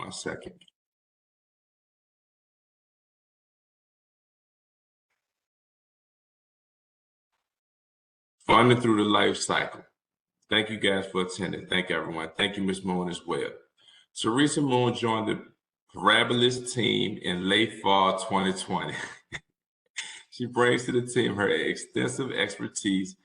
1 second. Funding through the life cycle. Thank you guys for attending. Thank you, everyone. Thank you, Ms. Moon, as well. Teresa Moon joined the Parabalis team in late fall 2020. She brings to the team her extensive expertise,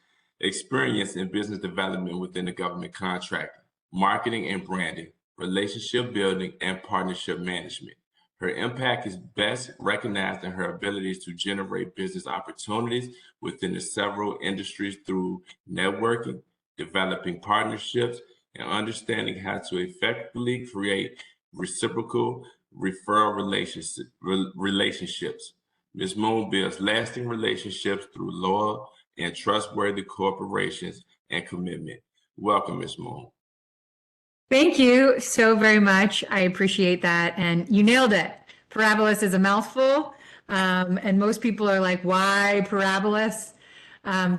experience in business development within the government contracting, marketing and branding, relationship building, and partnership management. Her impact is best recognized in her abilities to generate business opportunities within the several industries through networking, developing partnerships, and understanding how to effectively create reciprocal referral relationships. Ms. Moon builds lasting relationships through loyal and trustworthy corporations and commitment. Welcome, Ms. Moon. Thank you so very much. I appreciate that. And you nailed it. Parabalis is a mouthful. And most people are like, why Parabalis?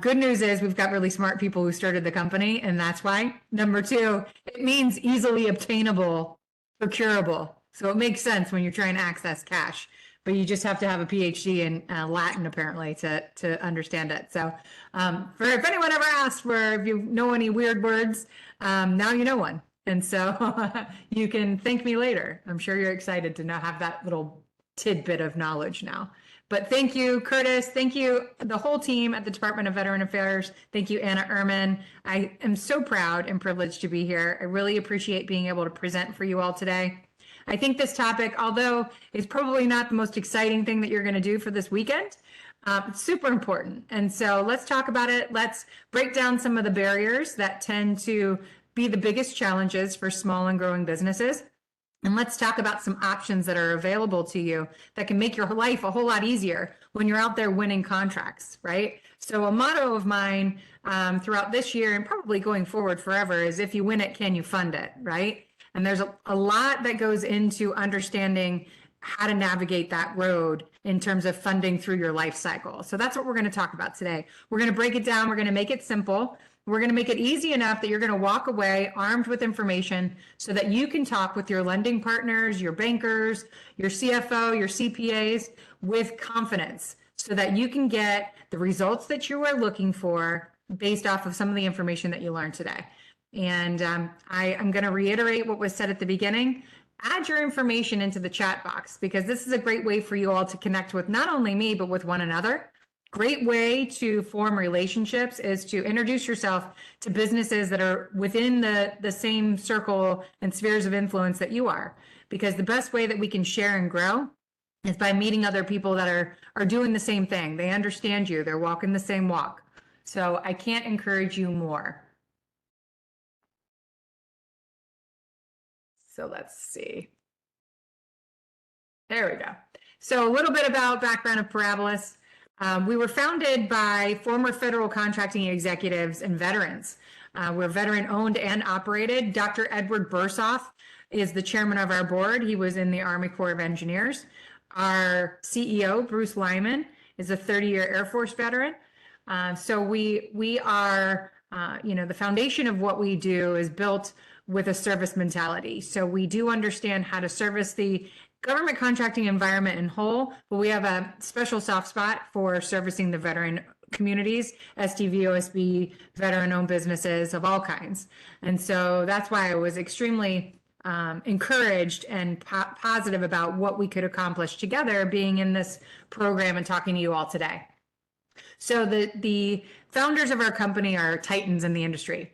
Good news is we've got really smart people who started the company, and that's why. Number two, it means easily obtainable, procurable. So it makes sense when you're trying to access cash, but you just have to have a PhD in Latin, apparently, to understand it. So if anyone ever asked if you know any weird words, now you know one. And so you can thank me later. I'm sure you're excited to now have that little tidbit of knowledge now. But thank you, Curtis. Thank you, the whole team at the Department of Veteran Affairs. Thank you, Anna Ehrman. I am so proud and privileged to be here. I really appreciate being able to present for you all today. I think this topic, although it's probably not the most exciting thing that you're going to do for this weekend, it's super important. And so let's talk about it. Let's break down some of the barriers that tend to be the biggest challenges for small and growing businesses. And let's talk about some options that are available to you that can make your life a whole lot easier when you're out there winning contracts, right? So a motto of mine throughout this year and probably going forward forever is, if you win it, can you fund it, right? And there's a lot that goes into understanding how to navigate that road in terms of funding through your life cycle. So that's what we're going to talk about today. We're going to break it down. We're going to make it simple. We're going to make it easy enough that you're going to walk away armed with information so that you can talk with your lending partners, your bankers, your CFO, your CPAs with confidence so that you can get the results that you are looking for based off of some of the information that you learned today. And I'm going to reiterate what was said at the beginning. Add your information into the chat box, because this is a great way for you all to connect with not only me, but with one another. Great way to form relationships is to introduce yourself to businesses that are within the same circle and spheres of influence that you are, because the best way that we can share and grow is by meeting other people that are doing the same thing. They understand you. They're walking the same walk. So I can't encourage you more. So let's see. There we go. So a little bit about background of Parabalis. We were founded by former federal contracting executives and veterans. We're veteran owned and operated. Dr. Edward Bursoff is the chairman of our board. He was in the Army Corps of Engineers. Our CEO, Bruce Lyman, is a 30-year Air Force veteran. So we are, the foundation of what we do is built with a service mentality. So we do understand how to service the government contracting environment in whole, but we have a special soft spot for servicing the veteran communities, STV, OSB, veteran-owned businesses of all kinds. And so that's why I was extremely encouraged and positive about what we could accomplish together being in this program and talking to you all today. So the founders of our company are titans in the industry.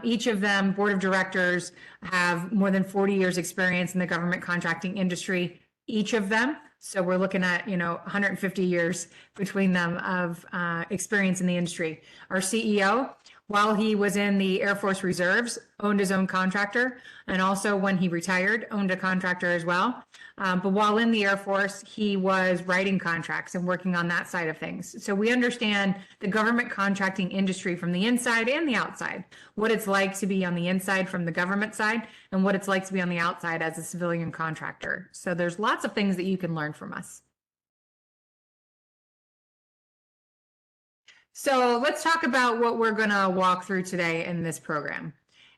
Each of them, board of directors, have more than 40 years experience in the government contracting industry, each of them. So we're looking at, 150 years between them of experience in the industry. Our CEO, while he was in the Air Force Reserves, owned his own contractor, and also when he retired, owned a contractor as well. But while in the Air Force, he was writing contracts and working on that side of things. So we understand the government contracting industry from the inside and the outside, what it's like to be on the inside from the government side and what it's like to be on the outside as a civilian contractor. So there's lots of things that you can learn from us. So let's talk about what we're going to walk through today in this program.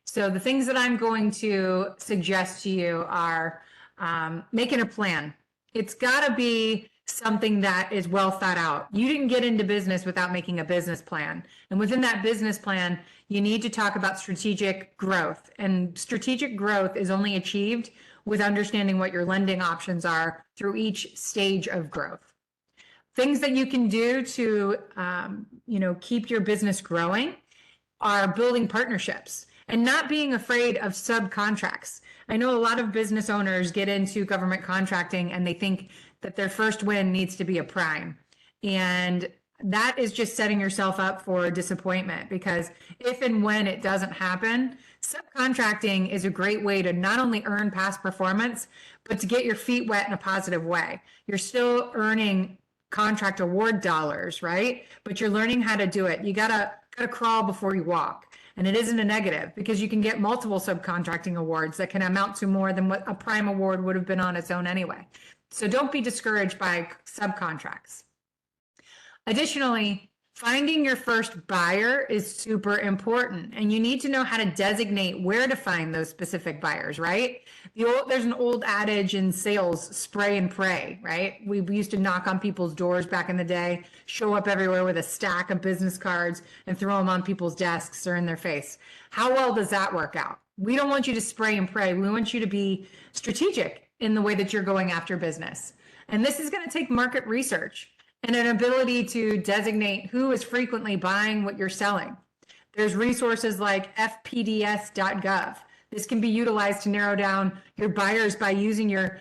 So the things that I'm going to suggest to you are making a plan. It's got to be something that is well thought out. You didn't get into business without making a business plan. And within that business plan, you need to talk about strategic growth. And strategic growth is only achieved with understanding what your lending options are through each stage of growth. Things that you can do to, keep your business growing are building partnerships and not being afraid of subcontracts. I know a lot of business owners get into government contracting and they think that their first win needs to be a prime. And that is just setting yourself up for disappointment, because if and when it doesn't happen, subcontracting is a great way to not only earn past performance, but to get your feet wet in a positive way. You're still earning contract award dollars, right? But you're learning how to do it. You gotta crawl before you walk. And it isn't a negative, because you can get multiple subcontracting awards that can amount to more than what a prime award would have been on its own anyway. So don't be discouraged by subcontracts. Additionally, finding your first buyer is super important, and you need to know how to designate where to find those specific buyers, right? There's an old adage in sales, spray and pray, right? We used to knock on people's doors back in the day, show up everywhere with a stack of business cards and throw them on people's desks or in their face. How well does that work out? We don't want you to spray and pray. We want you to be strategic in the way that you're going after business. And this is going to take market research and an ability to designate who is frequently buying what you're selling. There's resources like fpds.gov. This can be utilized to narrow down your buyers by using your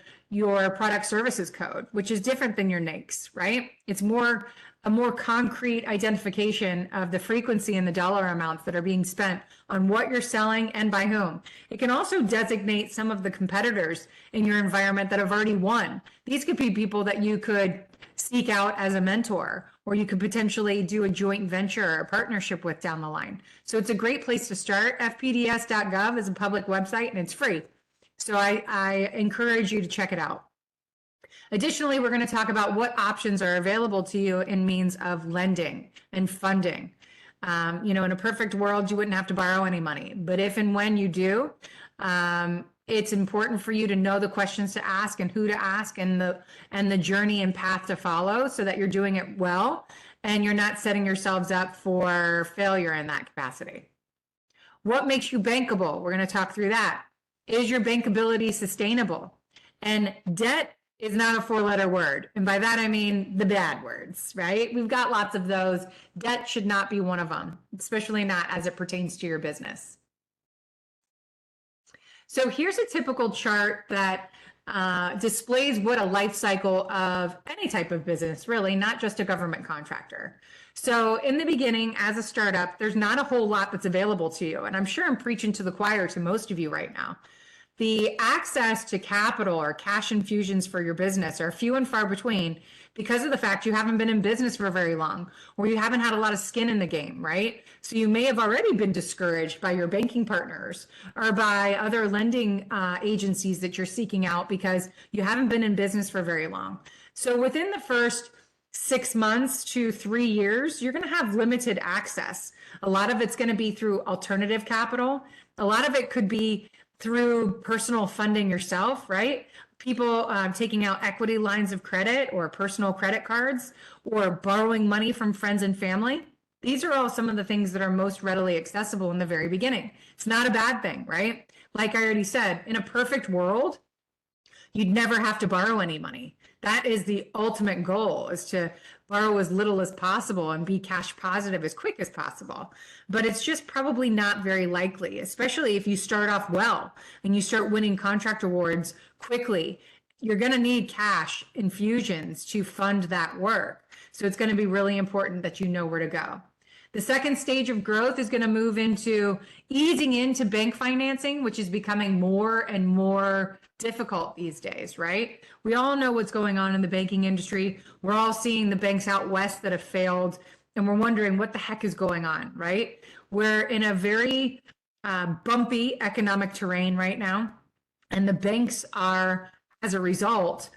product services code, which is different than your NAICS, right? It's a more concrete identification of the frequency and the dollar amounts that are being spent on what you're selling and by whom. It can also designate some of the competitors in your environment that have already won. These could be people that you could seek out as a mentor, or you could potentially do a joint venture or partnership with down the line. So it's a great place to start. fpds.gov is a public website and it's free. So I encourage you to check it out. Additionally, we're going to talk about what options are available to you in means of lending and funding. In a perfect world, you wouldn't have to borrow any money. But if and when you do, it's important for you to know the questions to ask and who to ask and the journey and path to follow, so that you're doing it well and you're not setting yourselves up for failure in that capacity. What makes you bankable? We're going to talk through that. Is your bankability sustainable? And debt is not a four-letter word. And by that, I mean the bad words, right? We've got lots of those. Debt should not be one of them, especially not as it pertains to your business. So here's a typical chart that displays what a life cycle of any type of business, really, not just a government contractor. So in the beginning, as a startup, there's not a whole lot that's available to you. And I'm sure I'm preaching to the choir to most of you right now. The access to capital or cash infusions for your business are few and far between, because of the fact you haven't been in business for very long, or you haven't had a lot of skin in the game, right? So you may have already been discouraged by your banking partners or by other lending agencies that you're seeking out because you haven't been in business for very long. So within the first 6 months to 3 years, you're going to have limited access. A lot of it's going to be through alternative capital. A lot of it could be through personal funding yourself, right? People taking out equity lines of credit or personal credit cards, or borrowing money from friends and family. These are all some of the things that are most readily accessible in the very beginning. It's not a bad thing, right? Like I already said, in a perfect world, you'd never have to borrow any money. That is the ultimate goal, is to borrow as little as possible and be cash positive as quick as possible. But it's just probably not very likely, especially if you start off well and you start winning contract awards quickly. You're going to need cash infusions to fund that work. So it's going to be really important that you know where to go. The second stage of growth is going to move into easing into bank financing, which is becoming more and more difficult these days, right? We all know what's going on in the banking industry. We're all seeing the banks out west that have failed, and we're wondering what the heck is going on, right? We're in a very bumpy economic terrain right now, and the banks are, as a result,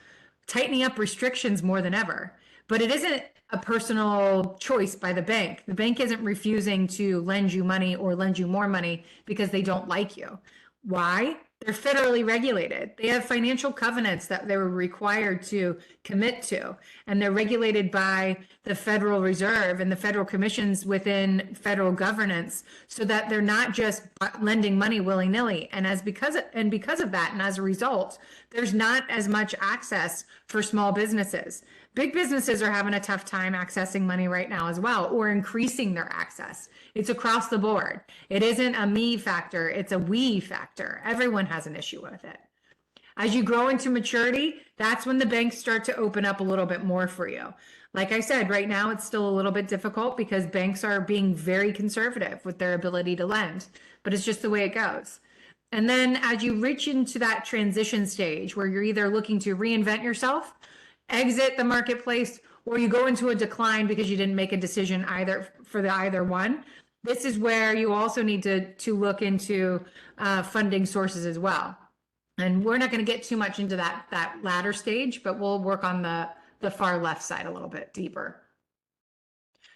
tightening up restrictions more than ever. But it isn't a personal choice by the bank. The bank isn't refusing to lend you money or lend you more money because they don't like you. Why? They're federally regulated. They have financial covenants that they were required to commit to, and they're regulated by the Federal Reserve and the federal commissions within federal governance, so that they're not just lending money willy-nilly. And because of that, and as a result, there's not as much access for small businesses. Big businesses are having a tough time accessing money right now as well, or increasing their access. It's across the board. It isn't a me factor, it's a we factor. Everyone has an issue with it. As you grow into maturity, that's when the banks start to open up a little bit more for you. Like I said, right now it's still a little bit difficult because banks are being very conservative with their ability to lend, but it's just the way it goes. And then as you reach into that transition stage where you're either looking to reinvent yourself, exit the marketplace, or you go into a decline because you didn't make a decision either one. This is where you also need to look into funding sources as well. And we're not going to get too much into that latter stage, but we'll work on the far left side a little bit deeper.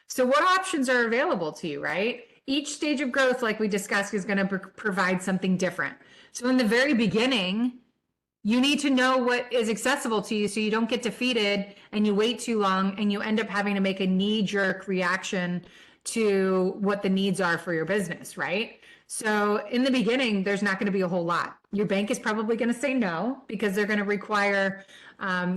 So what options are available to you, right? Each stage of growth, like we discussed, is going to provide something different. So in the very beginning, you need to know what is accessible to you so you don't get defeated and you wait too long and you end up having to make a knee-jerk reaction to what the needs are for your business, right? So in the beginning, there's not going to be a whole lot. Your bank is probably going to say no because they're going to require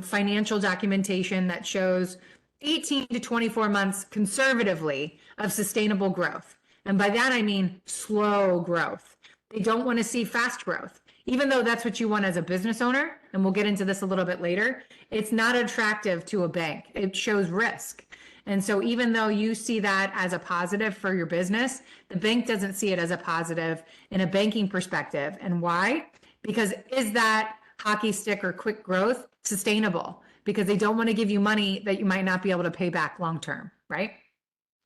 financial documentation that shows 18 to 24 months conservatively of sustainable growth. And by that, I mean slow growth. They don't want to see fast growth. Even though that's what you want as a business owner, and we'll get into this a little bit later, it's not attractive to a bank. It shows risk. And so even though you see that as a positive for your business, the bank doesn't see it as a positive in a banking perspective. And why? Because is that hockey stick or quick growth sustainable? Because they don't want to give you money that you might not be able to pay back long term, right?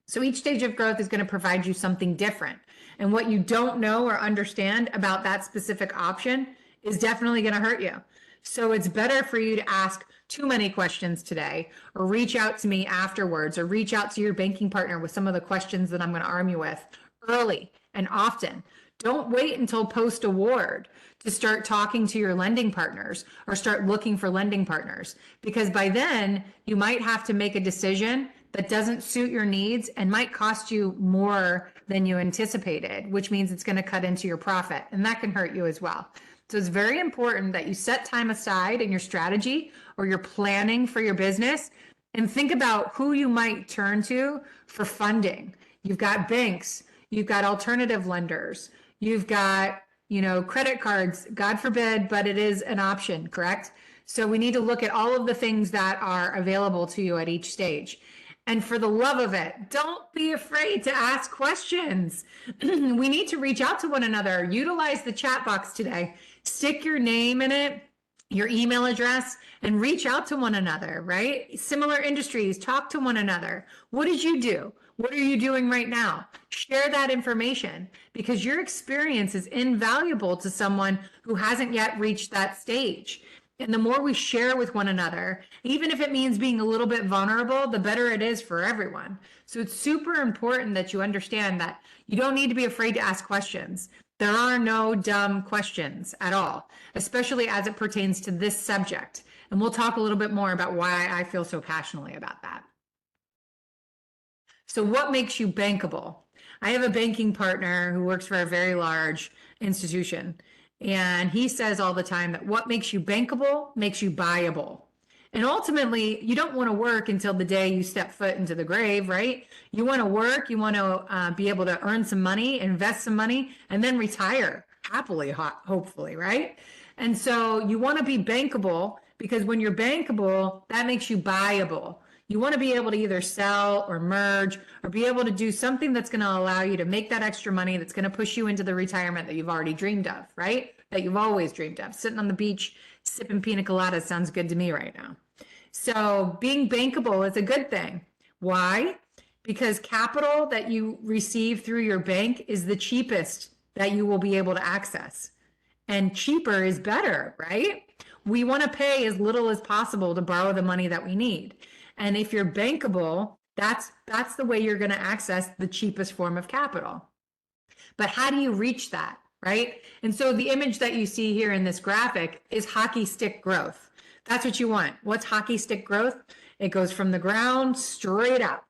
So each stage of growth is going to provide you something different. And what you don't know or understand about that specific option is definitely going to hurt you. So it's better for you to ask too many questions today, or reach out to me afterwards, or reach out to your banking partner with some of the questions that I'm going to arm you with early and often. Don't wait until post-award to start talking to your lending partners or start looking for lending partners, because by then you might have to make a decision that doesn't suit your needs and might cost you more than you anticipated, which means it's going to cut into your profit, and that can hurt you as well. So it's very important that you set time aside in your strategy or your planning for your business and think about who you might turn to for funding. You've got banks, you've got alternative lenders, you've got, credit cards, God forbid, but it is an option, correct? So we need to look at all of the things that are available to you at each stage. And for the love of it, don't be afraid to ask questions. We need to reach out to one another. Utilize the chat box today. Stick your name in it, your email address, and reach out to one another, right? Similar industries, talk to one another. What did you do? What are you doing right now? Share that information, because your experience is invaluable to someone who hasn't yet reached that stage. And the more we share with one another, even if it means being a little bit vulnerable, the better it is for everyone. So it's super important that you understand that you don't need to be afraid to ask questions. There are no dumb questions at all, especially as it pertains to this subject. And we'll talk a little bit more about why I feel so passionately about that. So what makes you bankable? I have a banking partner who works for a very large institution. And he says all the time that what makes you bankable makes you buyable. And ultimately, you don't want to work until the day you step foot into the grave, right? You want to work, you want to be able to earn some money, invest some money, and then retire happily, hopefully, right? And so you want to be bankable, because when you're bankable, that makes you buyable. You want to be able to either sell or merge or be able to do something that's going to allow you to make that extra money that's going to push you into the retirement that you've already dreamed of, right? That you've always dreamed of. Sitting on the beach, sipping pina coladas sounds good to me right now. So being bankable is a good thing. Why? Because capital that you receive through your bank is the cheapest that you will be able to access. And cheaper is better, right? We want to pay as little as possible to borrow the money that we need. And if you're bankable, that's the way you're going to access the cheapest form of capital. But how do you reach that? right? And so the image that you see here in this graphic is hockey stick growth. That's what you want. What's hockey stick growth? It goes from the ground straight up.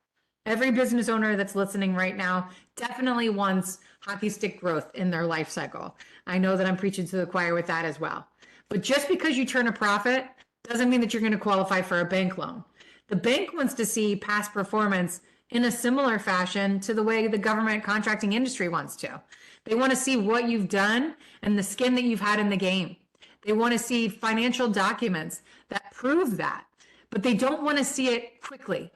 Every business owner that's listening right now definitely wants hockey stick growth in their life cycle. I know that I'm preaching to the choir with that as well. But just because you turn a profit doesn't mean that you're going to qualify for a bank loan. The bank wants to see past performance in a similar fashion to the way the government contracting industry wants to. They want to see what you've done and the skin that you've had in the game. They want to see financial documents that prove that, but they don't want to see it quickly.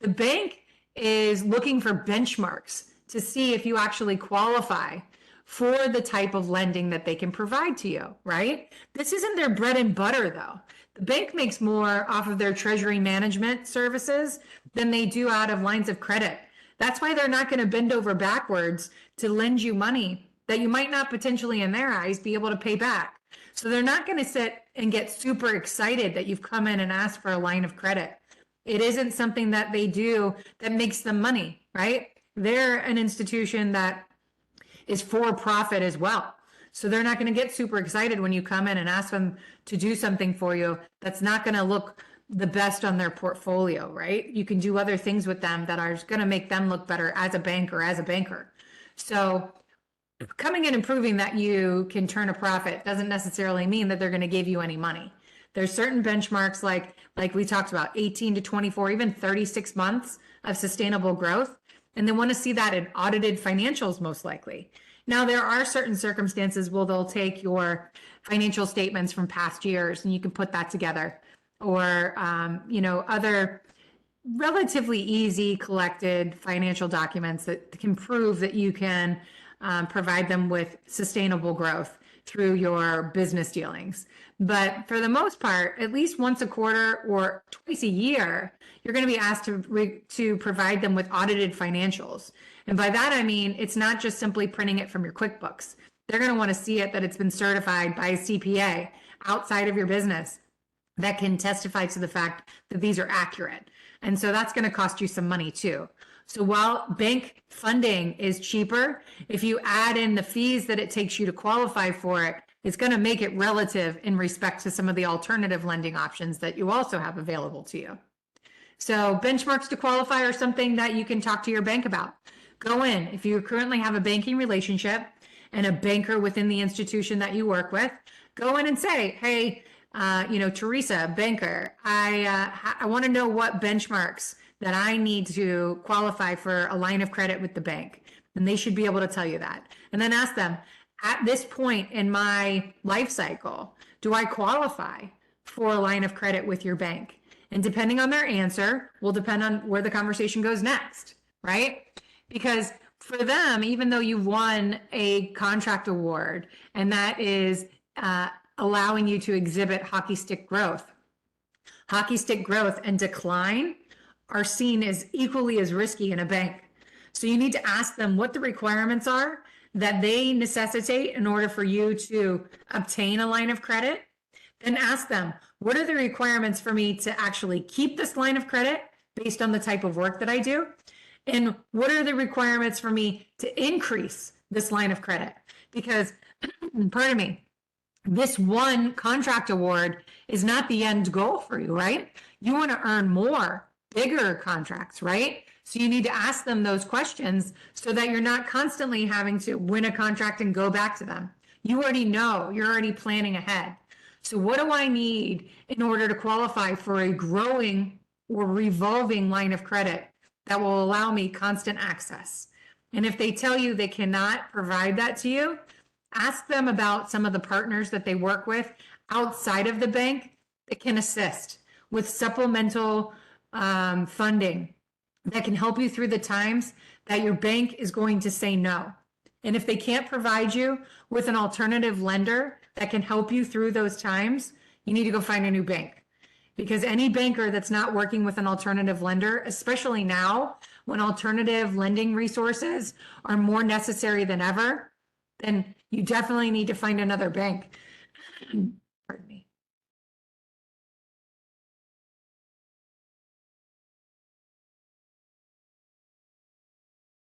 The bank is looking for benchmarks to see if you actually qualify for the type of lending that they can provide to you, right? This isn't their bread and butter though. The bank makes more off of their treasury management services than they do out of lines of credit. That's why they're not going to bend over backwards to lend you money that you might not potentially in their eyes be able to pay back. So they're not going to sit and get super excited that you've come in and asked for a line of credit. It isn't something that they do that makes them money, right? They're an institution that is for profit as well. So they're not going to get super excited when you come in and ask them to do something for you that's not going to look the best on their portfolio, right? You can do other things with them that are going to make them look better as a bank or as a banker. So coming in and proving that you can turn a profit doesn't necessarily mean that they're going to give you any money. There's certain benchmarks like we talked about, 18 to 24, even 36 months of sustainable growth. And they want to see that in audited financials most likely. Now, there are certain circumstances where they'll take your financial statements from past years and you can put that together, or other relatively easy collected financial documents that can prove that you can provide them with sustainable growth through your business dealings. But for the most part, at least once a quarter or twice a year, you're going to be asked to provide them with audited financials. And by that, I mean, it's not just simply printing it from your QuickBooks. They're going to want to see it that it's been certified by a CPA outside of your business that can testify to the fact that these are accurate. And so that's going to cost you some money too. So while bank funding is cheaper, if you add in the fees that it takes you to qualify for it, it's going to make it relative in respect to some of the alternative lending options that you also have available to you. So benchmarks to qualify are something that you can talk to your bank about. Go in, if you currently have a banking relationship and a banker within the institution that you work with, go in and say, hey, Teresa, banker, I want to know what benchmarks that I need to qualify for a line of credit with the bank. And they should be able to tell you that. And then ask them, at this point in my life cycle, do I qualify for a line of credit with your bank? And depending on their answer will depend on where the conversation goes next, right? Because for them, even though you've won a contract award and that is allowing you to exhibit hockey stick growth and decline are seen as equally as risky in a bank. So you need to ask them what the requirements are that they necessitate in order for you to obtain a line of credit. Then ask them, what are the requirements for me to actually keep this line of credit based on the type of work that I do? And what are the requirements for me to increase this line of credit? Because, pardon me, this one contract award is not the end goal for you, right? You want to earn more, bigger contracts, right? So you need to ask them those questions so that you're not constantly having to win a contract and go back to them. You already know, you're already planning ahead. So what do I need in order to qualify for a growing or revolving line of credit that will allow me constant access? And if they tell you they cannot provide that to you, ask them about some of the partners that they work with outside of the bank that can assist with supplemental funding that can help you through the times that your bank is going to say no. And if they can't provide you with an alternative lender that can help you through those times, you need to go find a new bank. Because any banker that's not working with an alternative lender, especially now when alternative lending resources are more necessary than ever, then you definitely need to find another bank. Pardon me.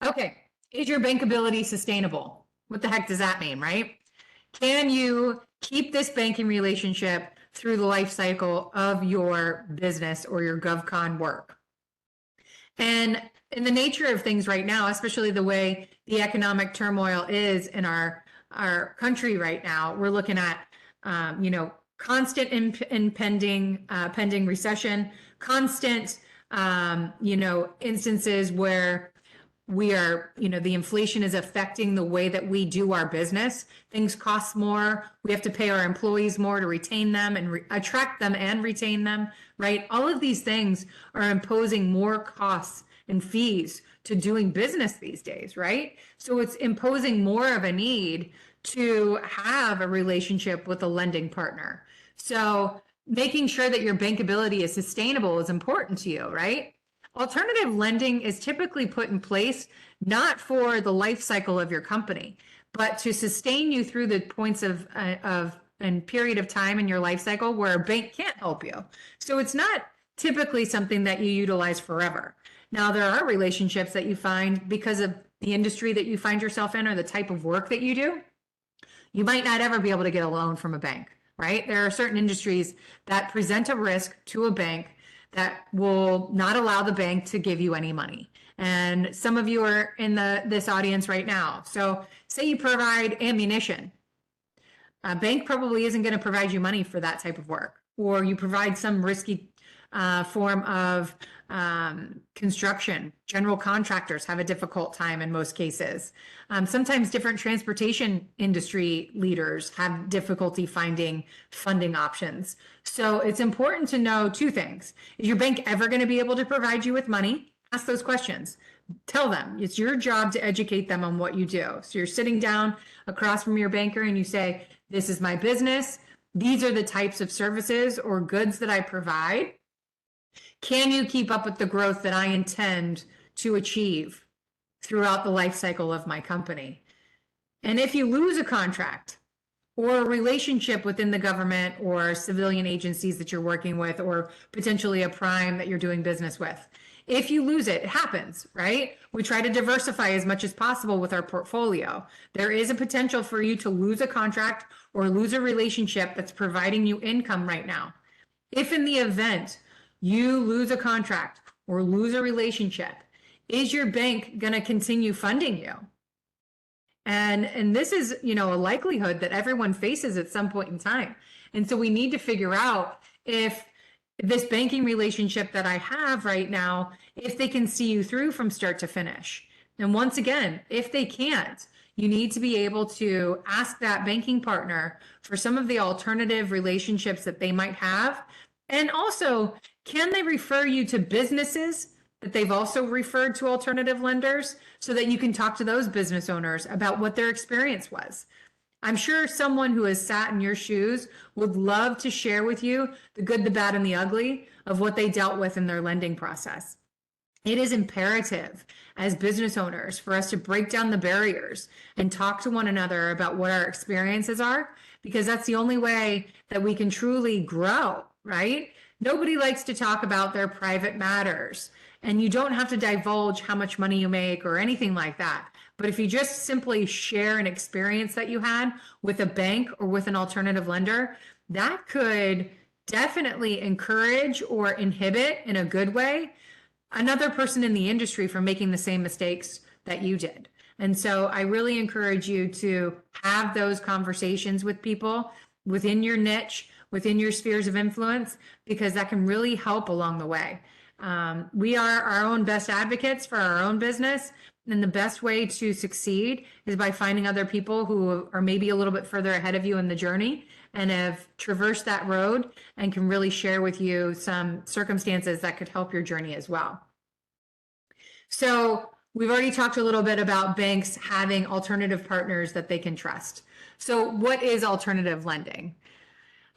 Okay, is your bankability sustainable? What the heck does that mean, right? Can you keep this banking relationship through the life cycle of your business or your GovCon work? And in the nature of things right now, especially the way the economic turmoil is in our country right now, we're looking at, constant pending recession, constant, instances where we are, the inflation is affecting the way that we do our business. Things cost more. We have to pay our employees more to retain them and attract them and retain them, right? All of these things are imposing more costs and fees to doing business these days, right? So it's imposing more of a need to have a relationship with a lending partner. So making sure that your bankability is sustainable is important to you, right? Alternative lending is typically put in place not for the life cycle of your company, but to sustain you through the points of and period of time in your life cycle where a bank can't help you. So it's not typically something that you utilize forever. Now, there are relationships that you find because of the industry that you find yourself in or the type of work that you do. You might not ever be able to get a loan from a bank, right? There are certain industries that present a risk to a bank that will not allow the bank to give you any money. And some of you are in this audience right now. So say you provide ammunition. A bank probably isn't going to provide you money for that type of work. Or you provide some risky form of construction. General contractors have a difficult time in most cases. Sometimes different transportation industry leaders have difficulty finding funding options. So it's important to know two things. Is your bank ever going to be able to provide you with money? Ask those questions. Tell them. It's your job to educate them on what you do. So you're sitting down across from your banker and you say, this is my business. These are the types of services or goods that I provide. Can you keep up with the growth that I intend to achieve throughout the life cycle of my company? And if you lose a contract or a relationship within the government or civilian agencies that you're working with, or potentially a prime that you're doing business with, if you lose it, it happens, right? We try to diversify as much as possible with our portfolio. There is a potential for you to lose a contract or lose a relationship that's providing you income right now. If in the event you lose a contract or lose a relationship, is your bank going to continue funding you? And this is, a likelihood that everyone faces at some point in time. And so we need to figure out if this banking relationship that I have right now, if they can see you through from start to finish. And once again, if they can't, you need to be able to ask that banking partner for some of the alternative relationships that they might have. And also, can they refer you to businesses that they've also referred to alternative lenders so that you can talk to those business owners about what their experience was? I'm sure someone who has sat in your shoes would love to share with you the good, the bad, and the ugly of what they dealt with in their lending process. It is imperative as business owners for us to break down the barriers and talk to one another about what our experiences are, because that's the only way that we can truly grow, right? Nobody likes to talk about their private matters, and you don't have to divulge how much money you make or anything like that. But if you just simply share an experience that you had with a bank or with an alternative lender, that could definitely encourage or inhibit in a good way another person in the industry from making the same mistakes that you did. And so I really encourage you to have those conversations with people within your niche, within your spheres of influence, because that can really help along the way. We are our own best advocates for our own business. And the best way to succeed is by finding other people who are maybe a little bit further ahead of you in the journey and have traversed that road and can really share with you some circumstances that could help your journey as well. So we've already talked a little bit about banks having alternative partners that they can trust. So what is alternative lending?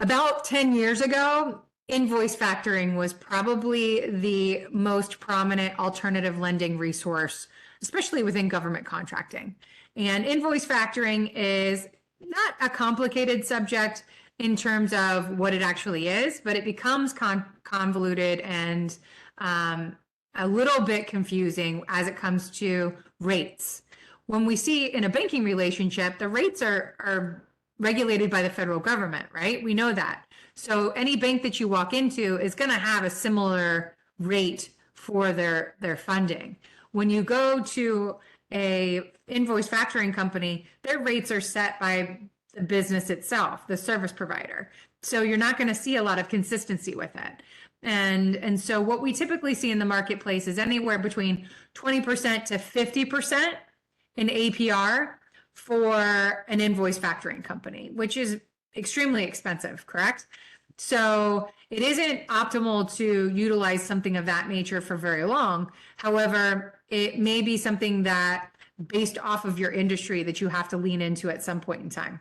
About 10 years ago, invoice factoring was probably the most prominent alternative lending resource, especially within government contracting. And invoice factoring is not a complicated subject in terms of what it actually is, but it becomes convoluted and a little bit confusing as it comes to rates. when we see in a banking relationship, the rates are regulated by the federal government, right? We know that. So any bank that you walk into is going to have a similar rate for their funding. When you go to a invoice factoring company, their rates are set by the business itself, the service provider. So you're not going to see a lot of consistency with it. And so what we typically see in the marketplace is anywhere between 20% to 50% in APR for an invoice factoring company, which is extremely expensive, correct? So it isn't optimal to utilize something of that nature for very long. However, it may be something that, based off of your industry, that you have to lean into at some point in time.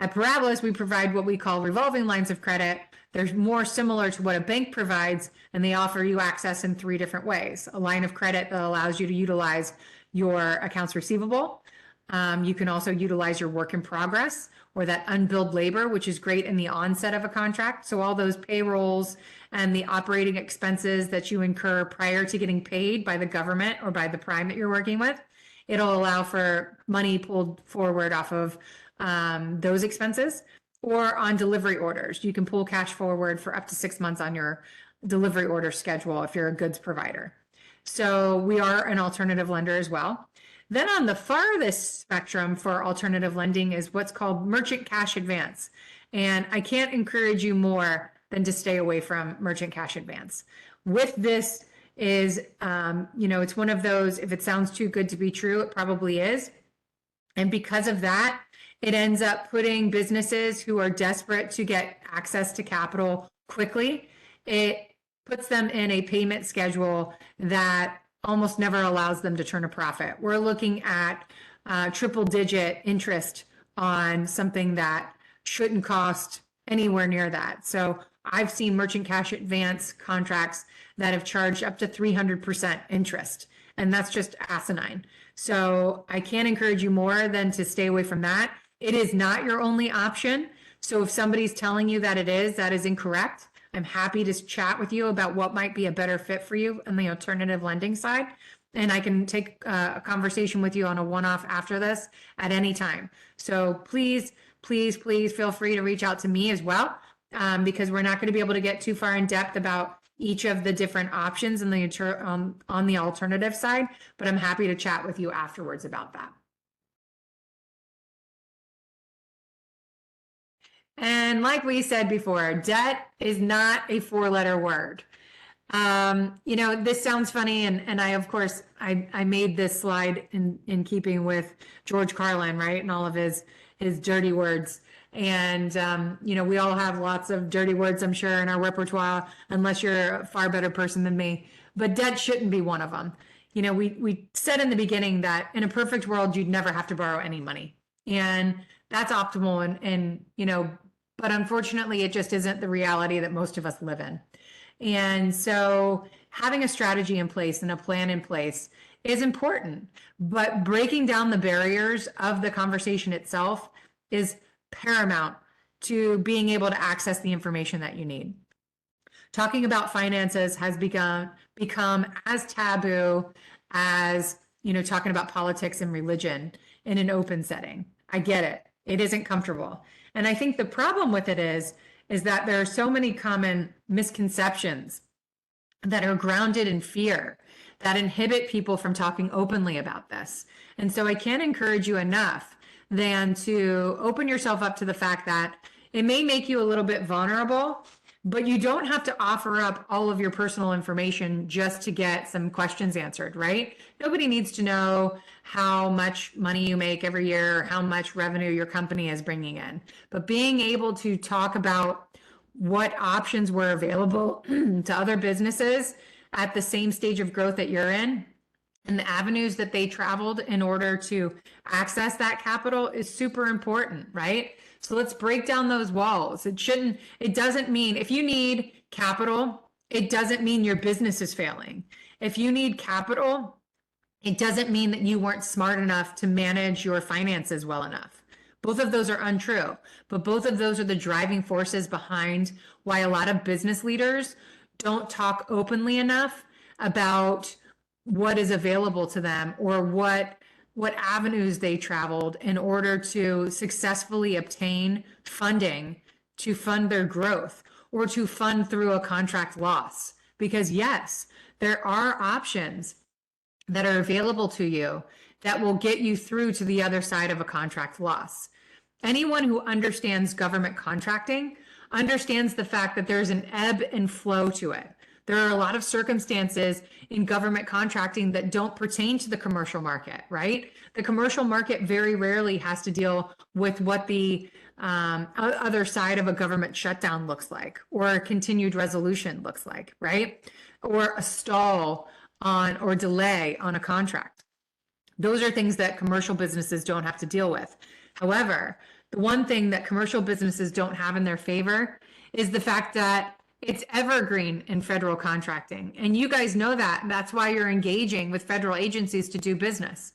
At Parabalis, we provide what we call revolving lines of credit. They're more similar to what a bank provides, and they offer you access in 3 different ways. A line of credit that allows you to utilize your accounts receivable. You can also utilize your work in progress or that unbilled labor, which is great in the onset of a contract. So all those payrolls and the operating expenses that you incur prior to getting paid by the government or by the prime that you're working with, it'll allow for money pulled forward off of those expenses. Or on delivery orders, you can pull cash forward for up to 6 months on your delivery order schedule if you're a goods provider. So we are an alternative lender as well. Then on the farthest spectrum for alternative lending is what's called merchant cash advance. And I can't encourage you more than to stay away from merchant cash advance. With this is, it's one of those, if it sounds too good to be true, it probably is. And because of that, it ends up putting businesses who are desperate to get access to capital quickly, it puts them in a payment schedule that almost never allows them to turn a profit. We're looking at triple-digit interest on something that shouldn't cost anywhere near that. So I've seen merchant cash advance contracts that have charged up to 300% interest, and that's just asinine. So I can't encourage you more than to stay away from that. It is not your only option. So if somebody's telling you that that is incorrect. I'm happy to chat with you about what might be a better fit for you on the alternative lending side. And I can take a conversation with you on a one-off after this at any time. So please, please, please feel free to reach out to me as well, because we're not going to be able to get too far in depth about each of the different options on the alternative side, but I'm happy to chat with you afterwards about that. And like we said before, debt is not a 4-letter word. This sounds funny, and I, of course, I made this slide in keeping with George Carlin, right, and all of his dirty words. And, we all have lots of dirty words, I'm sure, in our repertoire, unless you're a far better person than me. But debt shouldn't be one of them. We said in the beginning that in a perfect world, you'd never have to borrow any money. And that's optimal. But unfortunately, it just isn't the reality that most of us live in. And so having a strategy in place and a plan in place is important, but breaking down the barriers of the conversation itself is paramount to being able to access the information that you need. Talking about finances has become as taboo as, talking about politics and religion in an open setting. I get it. It isn't comfortable. And I think the problem with it is that there are so many common misconceptions that are grounded in fear that inhibit people from talking openly about this. And so I can't encourage you enough than to open yourself up to the fact that it may make you a little bit vulnerable, but you don't have to offer up all of your personal information just to get some questions answered, right? Nobody needs to know how much money you make every year, or how much revenue your company is bringing in. But being able to talk about what options were available to other businesses at the same stage of growth that you're in, and the avenues that they traveled in order to access that capital is super important, right? So let's break down those walls. It doesn't mean, if you need capital, it doesn't mean your business is failing. If you need capital, it doesn't mean that you weren't smart enough to manage your finances well enough. Both of those are untrue, but both of those are the driving forces behind why a lot of business leaders don't talk openly enough about what is available to them, or what what avenues they traveled in order to successfully obtain funding to fund their growth or to fund through a contract loss. Because yes, there are options that are available to you that will get you through to the other side of a contract loss. Anyone who understands government contracting understands the fact that there's an ebb and flow to it. There are a lot of circumstances in government contracting that don't pertain to the commercial market, right? The commercial market very rarely has to deal with what the other side of a government shutdown looks like, or a continued resolution looks like, right? Or a stall on or delay on a contract. Those are things that commercial businesses don't have to deal with. However, the one thing that commercial businesses don't have in their favor is the fact that it's evergreen in federal contracting. And you guys know that. That's why you're engaging with federal agencies to do business.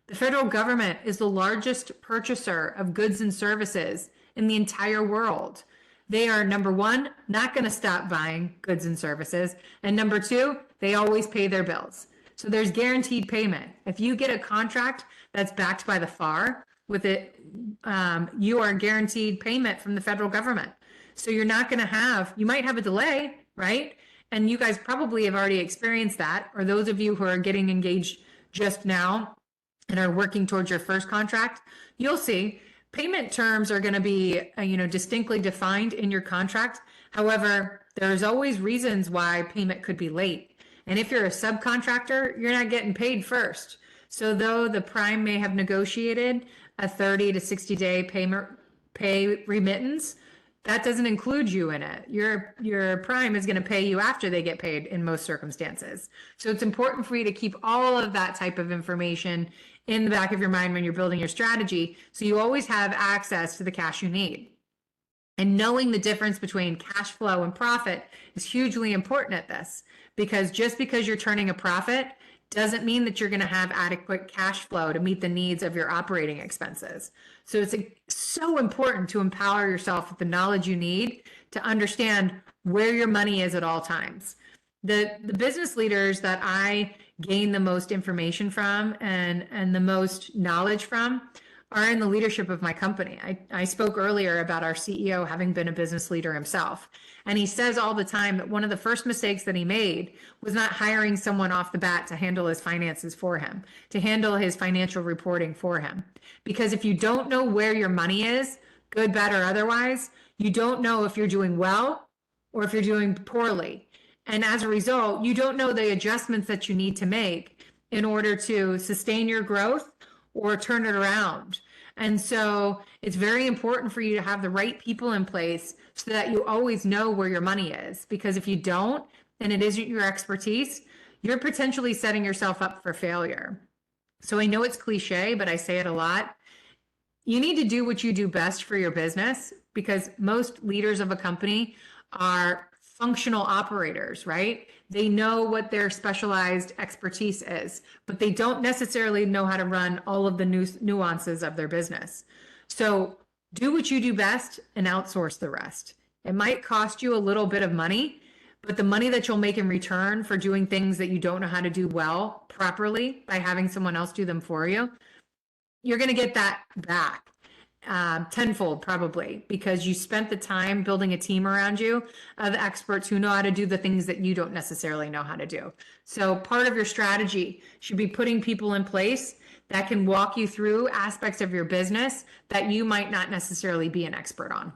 The federal government is the largest purchaser of goods and services in the entire world. They are, number one, not going to stop buying goods and services. And number two, they always pay their bills. So there's guaranteed payment. If you get a contract that's backed by the FAR, with it, you are guaranteed payment from the federal government. So you're not going to have, you might have a delay, right? And you guys probably have already experienced that, or those of you who are getting engaged just now and are working towards your first contract, you'll see payment terms are going to be, distinctly defined in your contract. However, there's always reasons why payment could be late. And if you're a subcontractor, you're not getting paid first. So though the prime may have negotiated a 30 to 60 day pay remittance, that doesn't include you in it. Your prime is going to pay you after they get paid in most circumstances. So it's important for you to keep all of that type of information in the back of your mind when you're building your strategy, so you always have access to the cash you need. And knowing the difference between cash flow and profit is hugely important at this, because just because you're turning a profit doesn't mean that you're going to have adequate cash flow to meet the needs of your operating expenses. So it's so important to empower yourself with the knowledge you need to understand where your money is at all times. The business leaders that I gain the most information from and the most knowledge from are in the leadership of my company. I spoke earlier about our CEO having been a business leader himself. And he says all the time that one of the first mistakes that he made was not hiring someone off the bat to handle his finances for him, to handle his financial reporting for him. Because if you don't know where your money is, good, bad, or otherwise, you don't know if you're doing well or if you're doing poorly. And as a result, you don't know the adjustments that you need to make in order to sustain your growth or turn it around. And so it's very important for you to have the right people in place so that you always know where your money is. Because if you don't, and it isn't your expertise, you're potentially setting yourself up for failure. So I know it's cliche, but I say it a lot. You need to do what you do best for your business, because most leaders of a company are functional operators, right? They know what their specialized expertise is, but they don't necessarily know how to run all of the nuances of their business. So do what you do best and outsource the rest. It might cost you a little bit of money, but the money that you'll make in return for doing things that you don't know how to do well properly by having someone else do them for you, you're going to get that back. Tenfold probably, because you spent the time building a team around you of experts who know how to do the things that you don't necessarily know how to do. So part of your strategy should be putting people in place that can walk you through aspects of your business that you might not necessarily be an expert on.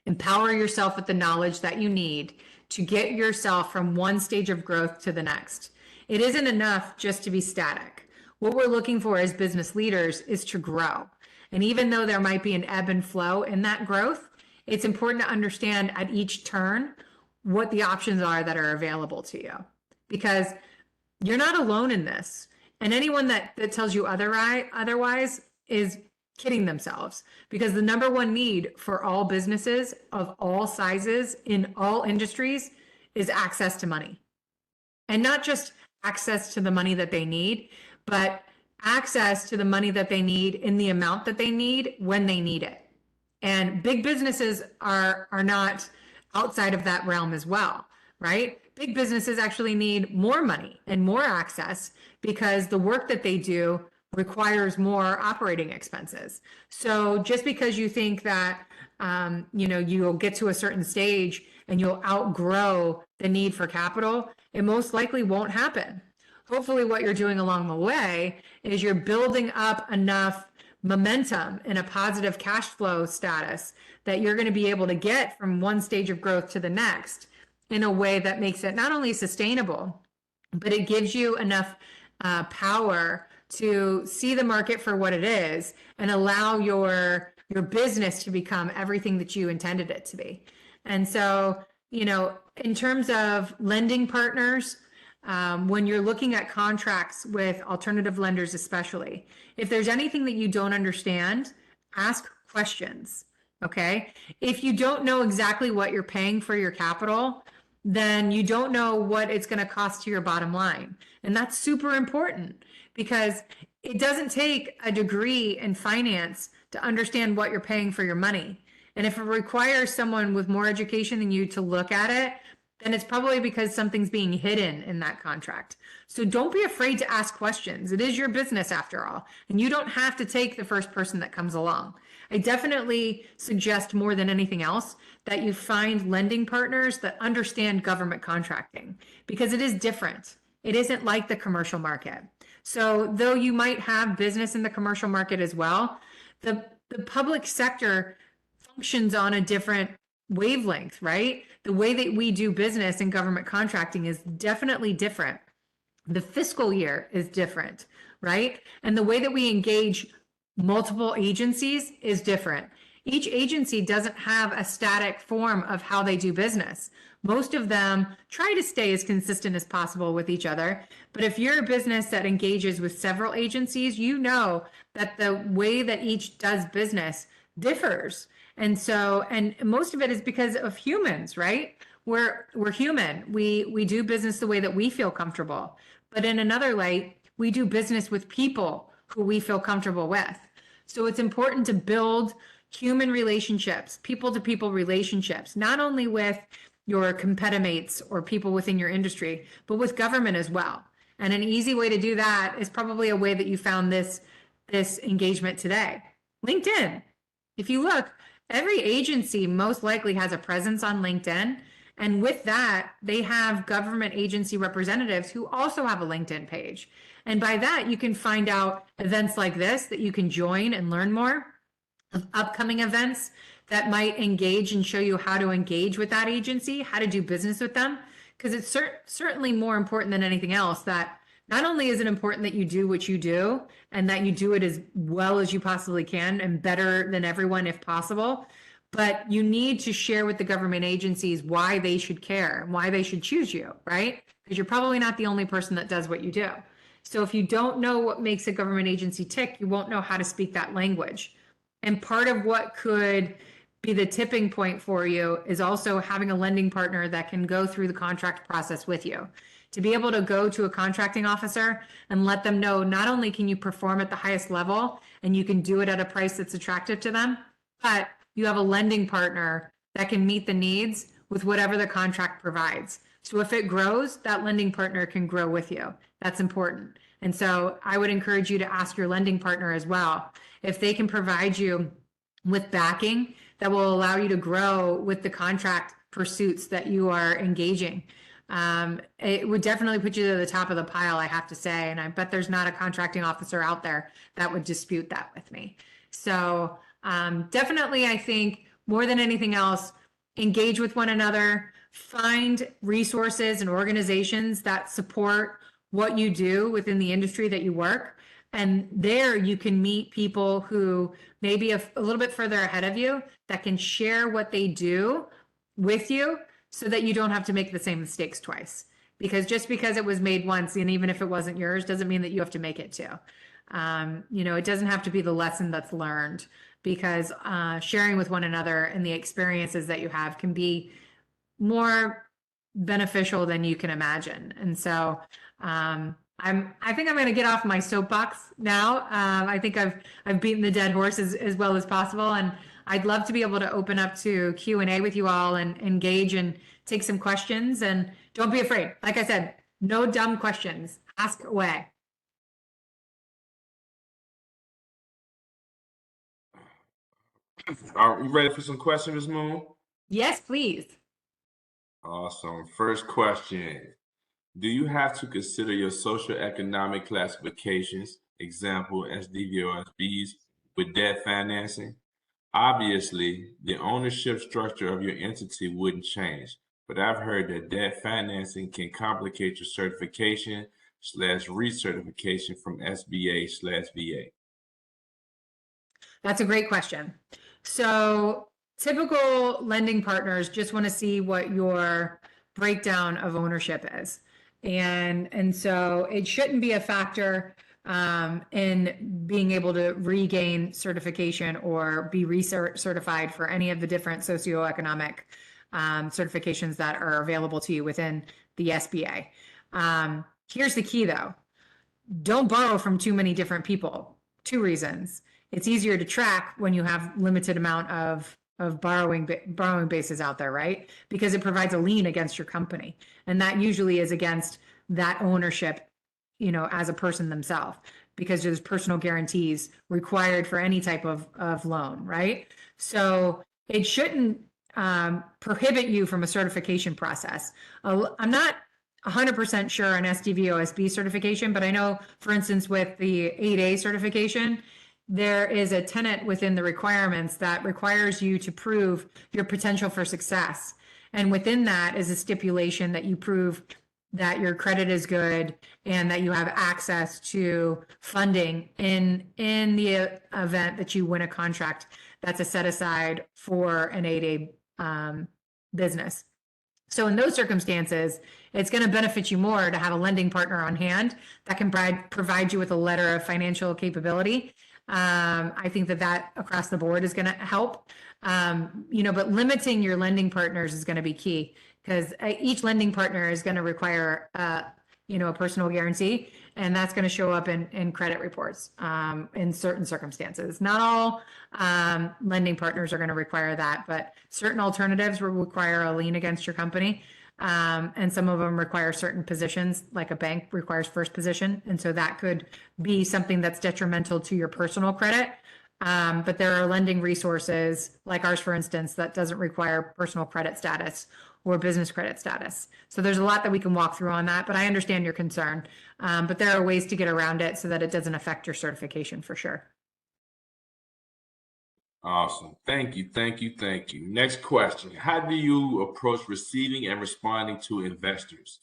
Empower yourself with the knowledge that you need to get yourself from one stage of growth to the next. It isn't enough just to be static. What we're looking for as business leaders is to grow. And even though there might be an ebb and flow in that growth, it's important to understand at each turn what the options are that are available to you, because you're not alone in this. And anyone that tells you otherwise is kidding themselves, because the number one need for all businesses of all sizes in all industries is access to money. And not just access to the money that they need, but access to the money that they need in the amount that they need when they need it. And big businesses are not outside of that realm as well, right? Big businesses actually need more money and more access, because the work that they do requires more operating expenses. So just because you think that, you'll get to a certain stage and you'll outgrow the need for capital, it most likely won't happen. Hopefully what you're doing along the way is you're building up enough momentum in a positive cash flow status that you're going to be able to get from one stage of growth to the next in a way that makes it not only sustainable, but it gives you enough power to see the market for what it is and allow your business to become everything that you intended it to be. And so, in terms of lending partners, when you're looking at contracts with alternative lenders, especially, if there's anything that you don't understand, ask questions. Okay. If you don't know exactly what you're paying for your capital, then you don't know what it's going to cost to your bottom line. And that's super important because it doesn't take a degree in finance to understand what you're paying for your money. And if it requires someone with more education than you to look at it, then it's probably because something's being hidden in that contract. So don't be afraid to ask questions. It is your business after all, and you don't have to take the first person that comes along. I definitely suggest more than anything else that you find lending partners that understand government contracting because it is different. It isn't like the commercial market. So though you might have business in the commercial market as well, the public sector functions on a different wavelength, right? The way that we do business in government contracting is definitely different. The fiscal year is different, right? And the way that we engage multiple agencies is different. Each agency doesn't have a static form of how they do business. Most of them try to stay as consistent as possible with each other. But if you're a business that engages with several agencies, you know that the way that each does business differs. And so, and most of it is because of humans, right? We're human. We do business the way that we feel comfortable. But in another light, we do business with people who we feel comfortable with. So it's important to build human relationships, people to people relationships, not only with your competimates or people within your industry, but with government as well. And an easy way to do that is probably a way that you found this engagement today. LinkedIn. If you look, every agency most likely has a presence on LinkedIn. And with that, they have government agency representatives who also have a LinkedIn page. And by that, you can find out events like this that you can join and learn more of upcoming events that might engage and show you how to engage with that agency, how to do business with them. Because it's certainly more important than anything else that not only is it important that you do what you do and that you do it as well as you possibly can and better than everyone if possible, but you need to share with the government agencies why they should care and why they should choose you, right? Because you're probably not the only person that does what you do. So if you don't know what makes a government agency tick, you won't know how to speak that language. And part of what could be the tipping point for you is also having a lending partner that can go through the contract process with you. To be able to go to a contracting officer and let them know not only can you perform at the highest level and you can do it at a price that's attractive to them, but you have a lending partner that can meet the needs with whatever the contract provides. So if it grows, that lending partner can grow with you. That's important. And so I would encourage you to ask your lending partner as well if they can provide you with backing that will allow you to grow with the contract pursuits that you are engaging. It would definitely put you to the top of the pile, I have to say. And I bet there's not a contracting officer out there that would dispute that with me. So definitely, I think more than anything else, engage with one another, find resources and organizations that support what you do within the industry that you work. And there you can meet people who may be a little bit further ahead of you that can share what they do with you so that you don't have to make the same mistakes twice. Because just because it was made once, and even if it wasn't yours, doesn't mean that you have to make it too. It doesn't have to be the lesson that's learned, because sharing with one another and the experiences that you have can be more beneficial than you can imagine. And so I think I'm going to get off my soapbox now. I think I've beaten the dead horse as well as possible, and I'd love to be able to open up to Q&A with you all and engage and take some questions. And don't be afraid. Like I said, no dumb questions. Ask away. Are you ready for some questions, Ms. Moon? Yes, please. Awesome. First question. Do you have to consider your social economic classifications, example SDVOSBs, with debt financing? Obviously, the ownership structure of your entity wouldn't change, but I've heard that debt financing can complicate your certification slash recertification from SBA slash VA. That's a great question. So typical lending partners just want to see what your breakdown of ownership is. And so it shouldn't be a factor in being able to regain certification or be recertified for any of the different socioeconomic certifications that are available to you within the SBA. Here's the key though. Don't borrow from too many different people. Two reasons. It's easier to track when you have limited amount of borrowing bases out there, right? Because it provides a lien against your company. And that usually is against that ownership, as a person themselves, because there's personal guarantees required for any type of loan, right? So it shouldn't prohibit you from a certification process. I'm not 100% sure on SDVOSB certification, but I know, for instance, with the 8A certification, there is a tenet within the requirements that requires you to prove your potential for success. And within that is a stipulation that you prove that your credit is good and that you have access to funding in the event that you win a contract that's a set aside for an 8A business. So in those circumstances, it's going to benefit you more to have a lending partner on hand that can provide you with a letter of financial capability. I think that across the board is going to help, but limiting your lending partners is going to be key, because each lending partner is going to require, a personal guarantee, and that's going to show up in credit reports in certain circumstances. Not all lending partners are going to require that, but certain alternatives will require a lien against your company. And some of them require certain positions, like a bank requires first position. And so that could be something that's detrimental to your personal credit. But there are lending resources like ours, for instance, that doesn't require personal credit status or business credit status. So there's a lot that we can walk through on that, but I understand your concern. But there are ways to get around it so that it doesn't affect your certification for sure. Awesome. Thank you. Thank you. Thank you. Next question. How do you approach receiving and responding to investors?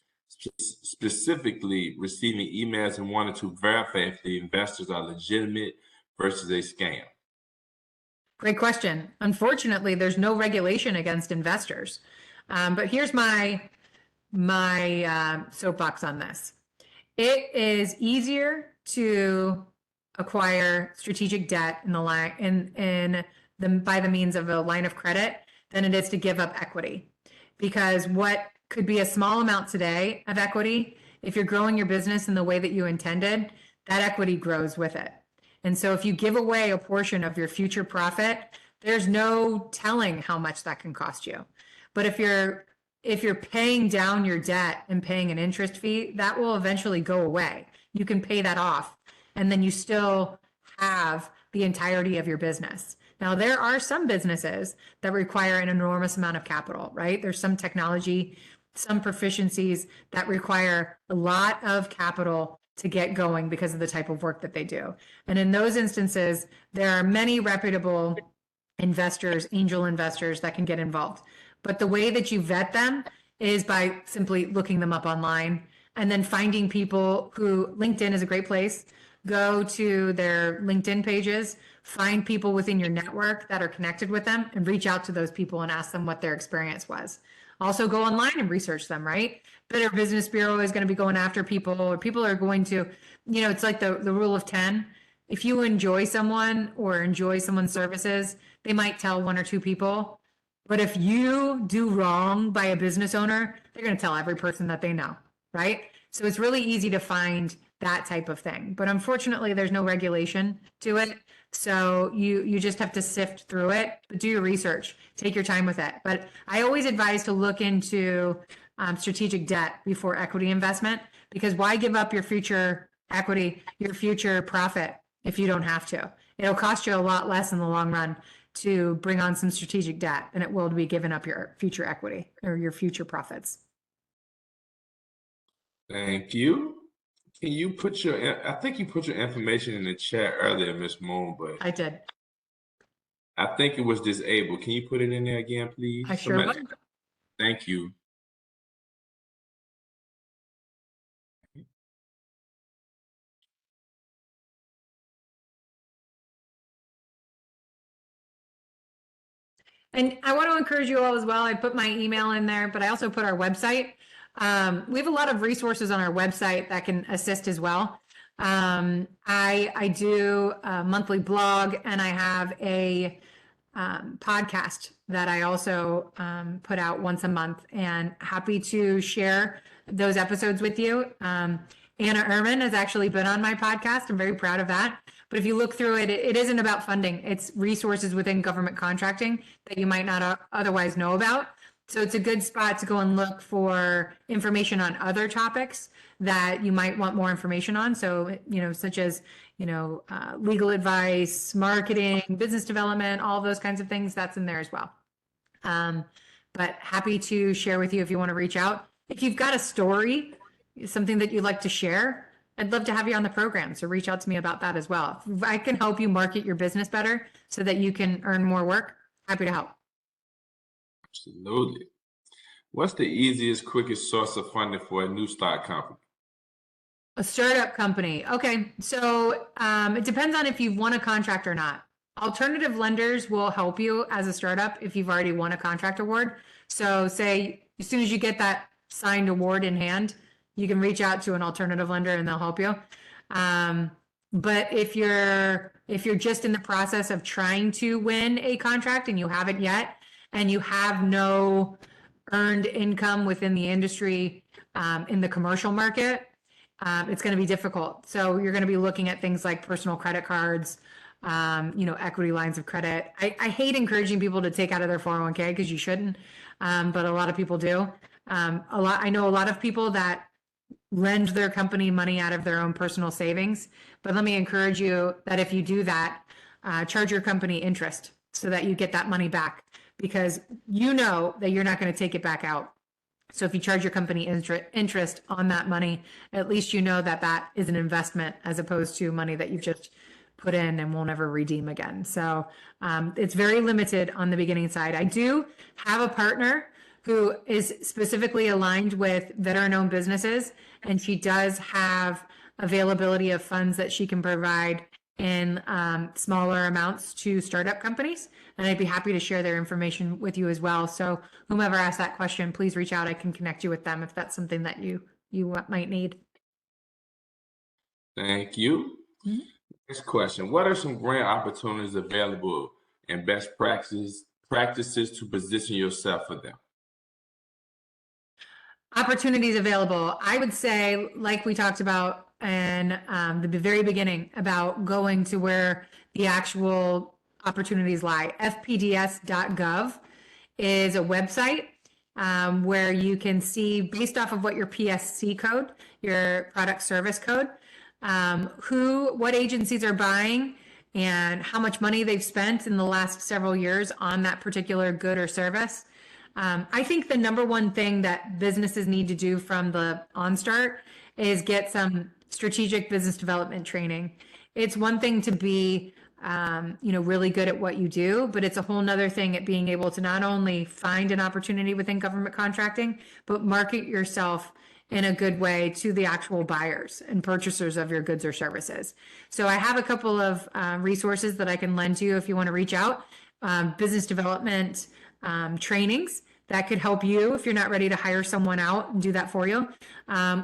Specifically, receiving emails and wanting to verify if the investors are legitimate versus a scam? Great question. Unfortunately, there's no regulation against investors. But here's my soapbox on this. It is easier to acquire strategic debt by the means of a line of credit than it is to give up equity. Because what could be a small amount today of equity, if you're growing your business in the way that you intended, that equity grows with it. And so if you give away a portion of your future profit, there's no telling how much that can cost you. But if you're paying down your debt and paying an interest fee, that will eventually go away. You can pay that off, and then you still have the entirety of your business. Now, there are some businesses that require an enormous amount of capital, right? There's some technology, some proficiencies that require a lot of capital to get going because of the type of work that they do. And in those instances, there are many reputable investors, angel investors that can get involved. But the way that you vet them is by simply looking them up online and then finding people who, LinkedIn is a great place. Go to their LinkedIn pages, find people within your network that are connected with them, and reach out to those people and ask them what their experience was. Also go online and research them, right? Better Business Bureau is going to be going after people, or people are going to, it's like the rule of 10. If you enjoy someone or enjoy someone's services, they might tell one or two people. But if you do wrong by a business owner, they're going to tell every person that they know, right? So it's really easy to find that type of thing. But unfortunately, there's no regulation to it. So you just have to sift through it, but do your research, take your time with it. But I always advise to look into strategic debt before equity investment, because why give up your future equity, your future profit if you don't have to? It'll cost you a lot less in the long run to bring on some strategic debt, and it will be giving up your future equity or your future profits. Thank you. Can you put I think you put your information in the chat earlier, Ms. Moon, but I did. I think it was disabled. Can you put it in there again, please? I sure will. Thank you. And I want to encourage you all as well. I put my email in there, but I also put our website. We have a lot of resources on our website that can assist as well. I do a monthly blog, and I have a podcast that I also put out once a month, and happy to share those episodes with you. Anna Ehrman has actually been on my podcast. I'm very proud of that. But if you look through it, it isn't about funding. It's resources within government contracting that you might not otherwise know about. So it's a good spot to go and look for information on other topics that you might want more information on. So, such as, legal advice, marketing, business development, all those kinds of things, that's in there as well. But happy to share with you if you want to reach out. If you've got a story, something that you'd like to share, I'd love to have you on the program. So reach out to me about that as well. If I can help you market your business better so that you can earn more work, happy to help. Absolutely. What's the easiest, quickest source of funding for a new start company? A startup company. Okay. So it depends on if you've won a contract or not. Alternative lenders will help you as a startup if you've already won a contract award. So say as soon as you get that signed award in hand, you can reach out to an alternative lender and they'll help you. But if you're just in the process of trying to win a contract and you haven't yet, and you have no earned income within the industry in the commercial market, it's going to be difficult. So you're going to be looking at things like personal credit cards, equity lines of credit. I hate encouraging people to take out of their 401k because you shouldn't, but a lot of people do. I know a lot of people that lend their company money out of their own personal savings. But let me encourage you that if you do that, charge your company interest so that you get that money back, because you know that you're not going to take it back out. So if you charge your company interest on that money, at least you know that that is an investment as opposed to money that you've just put in and will never redeem again. So it's very limited on the beginning side. I do have a partner who is specifically aligned with veteran-owned businesses, and she does have availability of funds that she can provide in smaller amounts to startup companies. And I'd be happy to share their information with you as well. So whomever asked that question, please reach out. I can connect you with them if that's something that you might need. Thank you. Mm-hmm. Next question. What are some grant opportunities available and best practices to position yourself for them? Opportunities available. I would say, like we talked about in the very beginning, about going to where the actual opportunities lie. fpds.gov is a website where you can see, based off of what your PSC code, your product service code, what agencies are buying and how much money they've spent in the last several years on that particular good or service. I think the number one thing that businesses need to do from the onstart is get some strategic business development training. It's one thing to be, really good at what you do, but it's a whole nother thing at being able to not only find an opportunity within government contracting, but market yourself in a good way to the actual buyers and purchasers of your goods or services. So I have a couple of resources that I can lend to you if you want to reach out. Business development trainings that could help you if you're not ready to hire someone out and do that for you.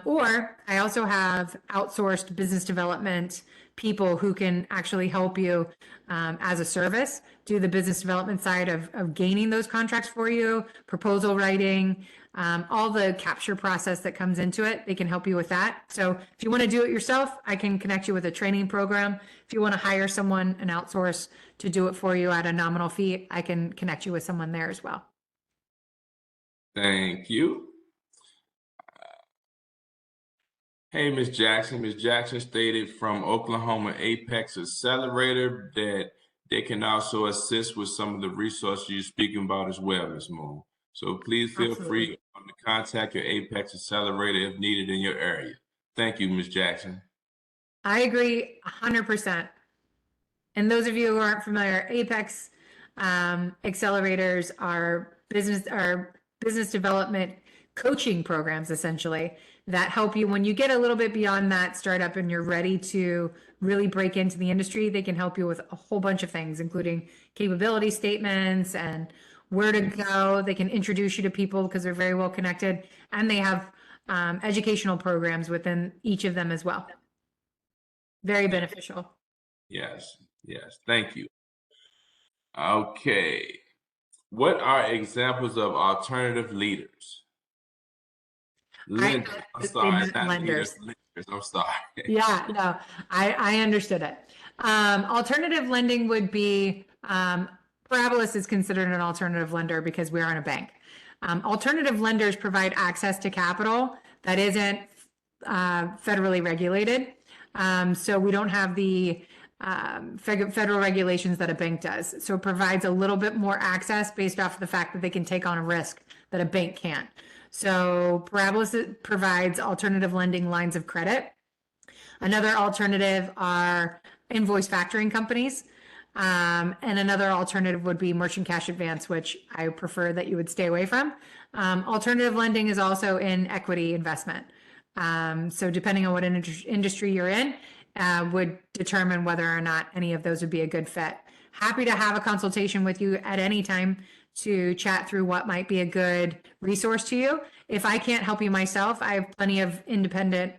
Or I also have outsourced business development people who can actually help you as a service, do the business development side of gaining those contracts for you, proposal writing, all the capture process that comes into it. They can help you with that. So if you want to do it yourself, I can connect you with a training program. If you want to hire someone and outsource to do it for you at a nominal fee, I can connect you with someone there as well. Thank you. Hey, Ms. Jackson. Ms. Jackson stated from Oklahoma Apex Accelerator that they can also assist with some of the resources you're speaking about as well, Ms. Moon. So please feel free to contact your Apex Accelerator if needed in your area. Thank you, Ms. Jackson. I agree 100%. And those of you who aren't familiar, Apex accelerators are business development coaching programs, essentially, that help you when you get a little bit beyond that startup and you're ready to really break into the industry. They can help you with a whole bunch of things, including capability statements and where to go. They can introduce you to people because they're very well connected, and they have educational programs within each of them as well. Very beneficial. Yes, yes, thank you. Okay, what are examples of alternative leaders? Lenders. I'm sorry, not lenders. Leaders. I'm sorry. Yeah, no, I understood it. Alternative lending would be, Parabalis is considered an alternative lender because we aren't a bank. Alternative lenders provide access to capital that isn't federally regulated. So we don't have the federal regulations that a bank does. So it provides a little bit more access based off of the fact that they can take on a risk that a bank can't. So Parabalis provides alternative lending lines of credit. Another alternative are invoice factoring companies. And another alternative would be merchant cash advance, which I prefer that you would stay away from. Alternative lending is also in equity investment. So depending on what industry you're in, would determine whether or not any of those would be a good fit. Happy to have a consultation with you at any time to chat through what might be a good resource to you. If I can't help you myself, I have plenty of independent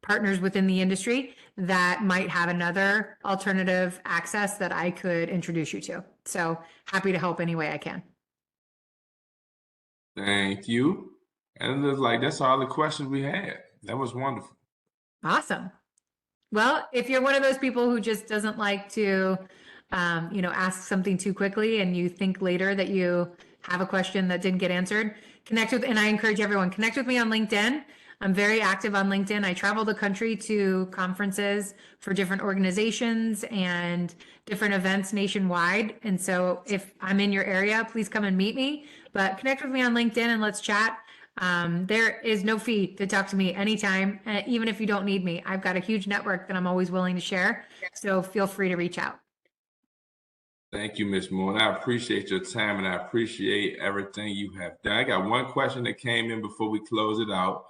partners within the industry that might have another alternative access that I could introduce you to. So happy to help any way I can. Thank you. And it looks like that's all the questions we had. That was wonderful. Awesome. Well, if you're one of those people who just doesn't like to, ask something too quickly and you think later that you have a question that didn't get answered, and I encourage everyone, connect with me on LinkedIn. I'm very active on LinkedIn. I travel the country to conferences for different organizations and different events nationwide. And so if I'm in your area, please come and meet me, but connect with me on LinkedIn and let's chat. There is no fee to talk to me anytime, even if you don't need me. I've got a huge network that I'm always willing to share. So feel free to reach out. Thank you, Ms. Moon. I appreciate your time and I appreciate everything you have done. I got one question that came in before we close it out.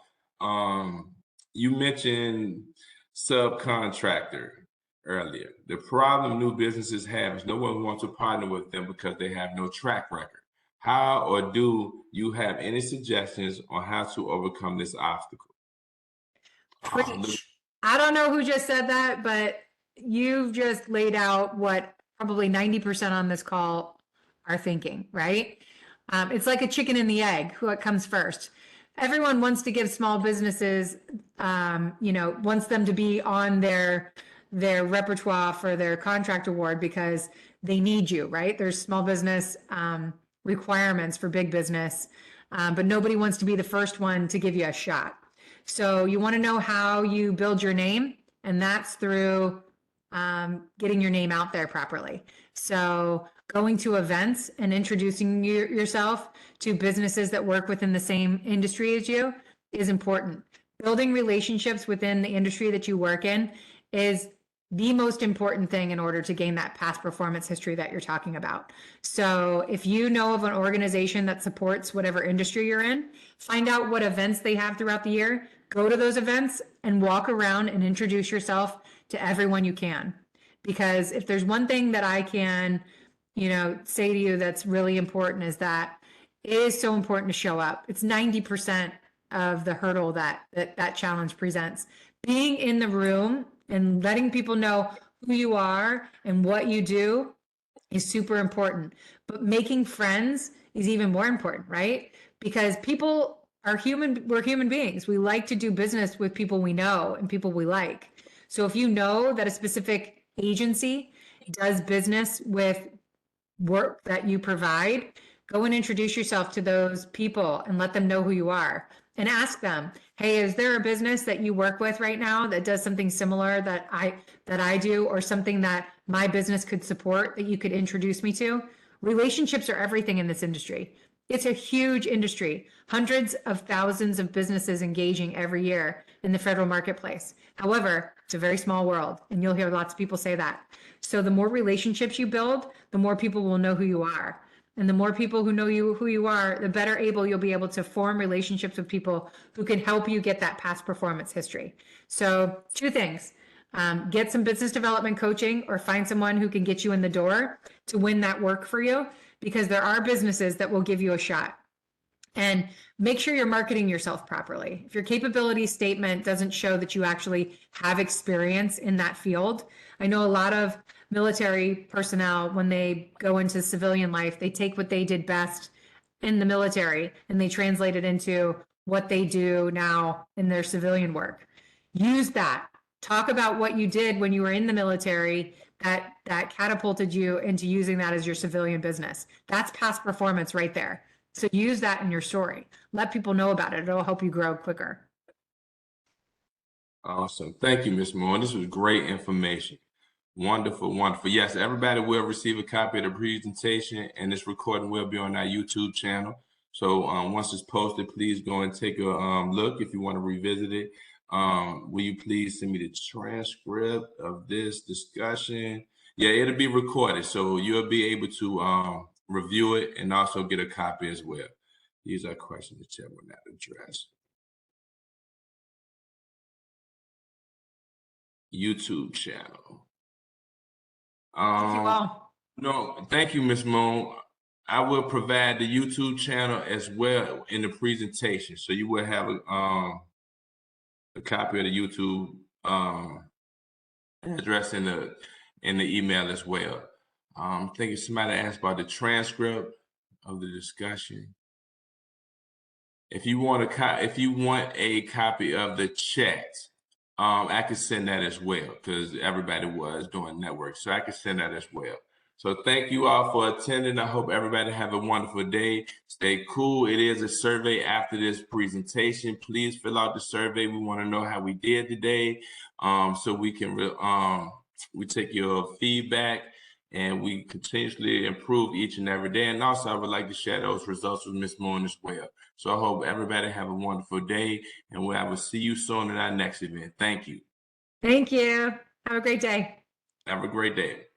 You mentioned subcontractor earlier. The problem new businesses have is no one wants to partner with them because they have no track record. How or do you have any suggestions on how to overcome this obstacle? I don't know who just said that, but you've just laid out what probably 90% on this call are thinking, right? It's like a chicken and the egg, what comes first. Everyone wants to give small businesses, wants them to be on their repertoire for their contract award because they need you, right? There's small business requirements for big business, but nobody wants to be the first one to give you a shot. So you want to know how you build your name, and that's through getting your name out there properly. So going to events and introducing yourself to businesses that work within the same industry as you is important. Building relationships within the industry that you work in is the most important thing in order to gain that past performance history that you're talking about. So if you know of an organization that supports whatever industry you're in, find out what events they have throughout the year, go to those events and walk around and introduce yourself to everyone you can. Because if there's one thing that I can, say to you that's really important is that it is so important to show up. It's 90% of the hurdle that challenge presents. Being in the room and letting people know who you are and what you do is super important. But making friends is even more important, right? Because people are human, we're human beings. We like to do business with people we know and people we like. So if you know that a specific agency does business with work that you provide, go and introduce yourself to those people and let them know who you are. And ask them, hey, is there a business that you work with right now that does something similar that I do, or something that my business could support that you could introduce me to? Relationships are everything in this industry. It's a huge industry, hundreds of thousands of businesses engaging every year in the federal marketplace. However, it's a very small world, and you'll hear lots of people say that. So the more relationships you build, the more people will know who you are. And the more people who know who you are, the better able you'll be able to form relationships with people who can help you get that past performance history. So 2 things. Get some business development coaching or find someone who can get you in the door to win that work for you, because there are businesses that will give you a shot. And make sure you're marketing yourself properly. If your capability statement doesn't show that you actually have experience in that field, I know a lot of military personnel, when they go into civilian life, they take what they did best in the military and they translate it into what they do now in their civilian work. Use that. Talk about what you did when you were in the military that catapulted you into using that as your civilian business. That's past performance right there. So use that in your story. Let people know about it. It'll help you grow quicker. Awesome. Thank you, Ms. Moore. This was great information. Wonderful, wonderful. Yes, everybody will receive a copy of the presentation, and this recording will be on our YouTube channel. So once it's posted, please go and take a look if you want to revisit it. Will you please send me the transcript of this discussion? Yeah, it'll be recorded, so you'll be able to review it and also get a copy as well. These are questions the chat will not address. YouTube channel. Thank you all. No, thank you, Ms. Moon. I will provide the YouTube channel as well in the presentation, so you will have a copy of the YouTube address in the email as well. I think somebody asked about the transcript of the discussion. If you want a copy of the chat, I can send that as well, because everybody was doing network, so I can send that as well. So thank you all for attending. I hope everybody have a wonderful day. Stay cool. It is a survey after this presentation. Please fill out the survey. We want to know how we did today, so we can we take your feedback and we continuously improve each and every day. And also, I would like to share those results with Ms. Moon as well. So I hope everybody have a wonderful day, and I will see you soon in our next event. Thank you. Thank you. Have a great day. Have a great day.